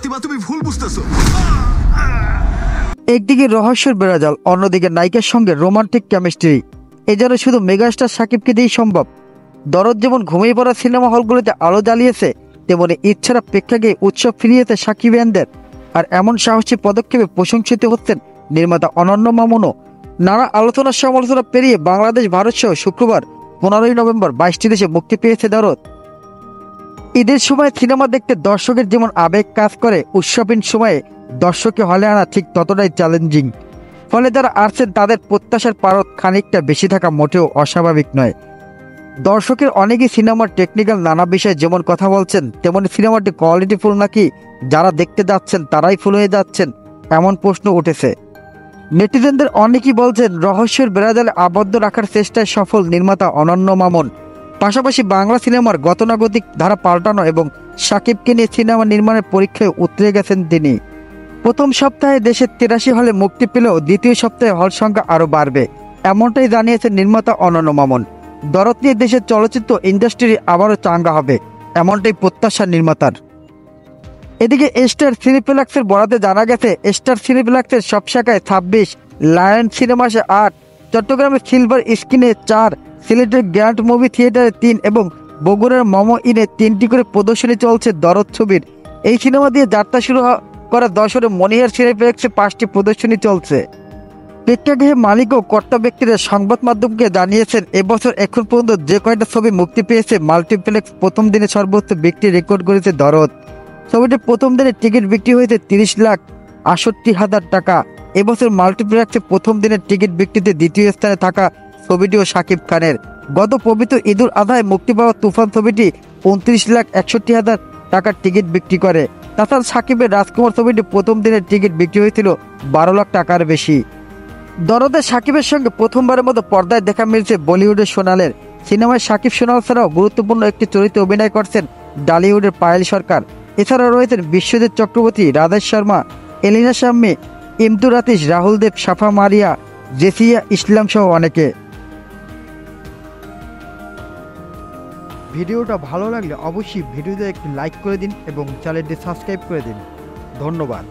প্রতিমা তুমি ভুল বুঝতেছো। একদিকে রহস্যের বেড়াজাল, অন্যদিকে নায়িকার সঙ্গে রোমান্টিক কেমিস্ট্রি, এ যেন শুধু মেগাস্টার শাকিবকে দিয়েই সম্ভব। দরদ যেমন ঘুমিয়ে পড়া সিনেমা হলগুলোতে আলো জ্বালিয়েছে, তেমনি ইচ্ছারা প্রেক্ষাগৃহে উৎসব ফিরিয়েছে সাকিবিয়ানদের। আর এমন সাহসী পদক্ষেপে প্রশংসিত হচ্ছেন নির্মাতা অনন্য মামুনও। নানা আলোচনা সমালোচনা পেরিয়ে বাংলাদেশ, ভারত সহ শুক্রবার 15ই নভেম্বর 22টি দেশে মুক্তি পেয়েছে দরদ। ঈদের সময় সিনেমা দেখতে দর্শকের যেমন আবেগ কাজ করে, উৎসবীন সময়ে দর্শককে হলে আনা ঠিক ততটাই চ্যালেঞ্জিং। ফলে যারা আসছেন তাদের প্রত্যাশার পারদ খানিকটা বেশি থাকা মোটেও অস্বাভাবিক নয়। দর্শকের অনেকেই সিনেমার টেকনিক্যাল নানা বিষয়ে যেমন কথা বলছেন, তেমনি সিনেমাটি কোয়ালিটিফুল নাকি যারা দেখতে যাচ্ছেন তারাই ফুল হয়ে যাচ্ছেন, এমন প্রশ্ন উঠেছে। নেটিজেনদের অনেকেই বলছেন রহস্যের বেড়াজালে আবদ্ধ রাখার চেষ্টায় সফল নির্মাতা অনন্য মামুন। পাশাপাশি বাংলা সিনেমার গতানুগতিক ধারা পাল্টানো এবং সাকিবকে নিয়ে সিনেমা নির্মাণের পরীক্ষায় উতরে গেছেন তিনি। প্রথম সপ্তাহে দেশের 83 হলে মুক্তি পেলেও দ্বিতীয় সপ্তাহে হল সংখ্যা আরও বাড়বে, এমনটাই জানিয়েছেন নির্মাতা অনন্য মামুন। দরদ নিয়ে দেশের চলচ্চিত্র ইন্ডাস্ট্রি আবারও চাঙ্গা হবে, এমনটাই প্রত্যাশা নির্মাতার। এদিকে স্টার সিনেপ্লেক্সের বরাতে জানা গেছে, স্টার সিনেপ্লেক্সের সব শাখায় 26, লায়ন সিনেমাসে 8, চট্টগ্রামের সিলভার স্ক্রিনে 4, সিলেটের গ্র্যান্ড মুভি থিয়েটারে 3 এবং বগুড়ার মমো ইনে 3টি করে প্রদর্শনী চলছে দরদ ছবির। এই সিনেমা দিয়ে যাত্রা শুরু করা দশরে মনিহার সিনেপ্লেক্সে 5টি প্রদর্শনী চলছে। প্রেক্ষাগৃহের মালিক ও কর্তা ব্যক্তিরা সংবাদ মাধ্যমকে জানিয়েছেন, এবছর এখন পর্যন্ত যে কয়টা ছবি মুক্তি পেয়েছে মাল্টিপ্লেক্স প্রথম দিনে সর্বোচ্চ বিক্রি রেকর্ড করেছে দরদ। ছবিটির প্রথম দিনে টিকিট বিক্রি হয়েছে 30,68,000 টাকা। এবছর মাল্টিপ্লেক্সে প্রথম দিনের টিকিট বিক্রিতে দ্বিতীয় স্থানে থাকা ছবিটিও শাকিব খানের। গত পবিত্র ঈদুল আজহায় মুক্তি পাওয়া তুফান ছবিটি 29,61,000 টাকার টিকিট বিক্রি করে। তাছাড়া শাকিবের রাজকুমার ছবিটি প্রথম দিনের টিকিট বিক্রি হয়েছিল 12 লাখ টাকার বেশি। দরদে শাকিবের সঙ্গে প্রথমবারের মতো পর্দায় দেখা মিলছে বলিউডের সোনালের। সিনেমায় শাকিব সোনাল ছাড়াও গুরুত্বপূর্ণ একটি চরিত্রে অভিনয় করছেন ডালিউডের পায়েল সরকার। এছাড়াও রয়েছেন বিশ্বজিৎ চক্রবর্তী, রাধেশ শর্মা, এলিনা শাম্মী, ইমতুর আতিশ, রাহুল দেব, সাফা মারিয়া, জেসিয়া ইসলাম সহ অনেকে। ভিডিওটা ভালো লাগলে অবশ্যই ভিডিওতে একটি লাইক করে দিন এবং চ্যানেলটি সাবস্ক্রাইব করে দিন। ধন্যবাদ।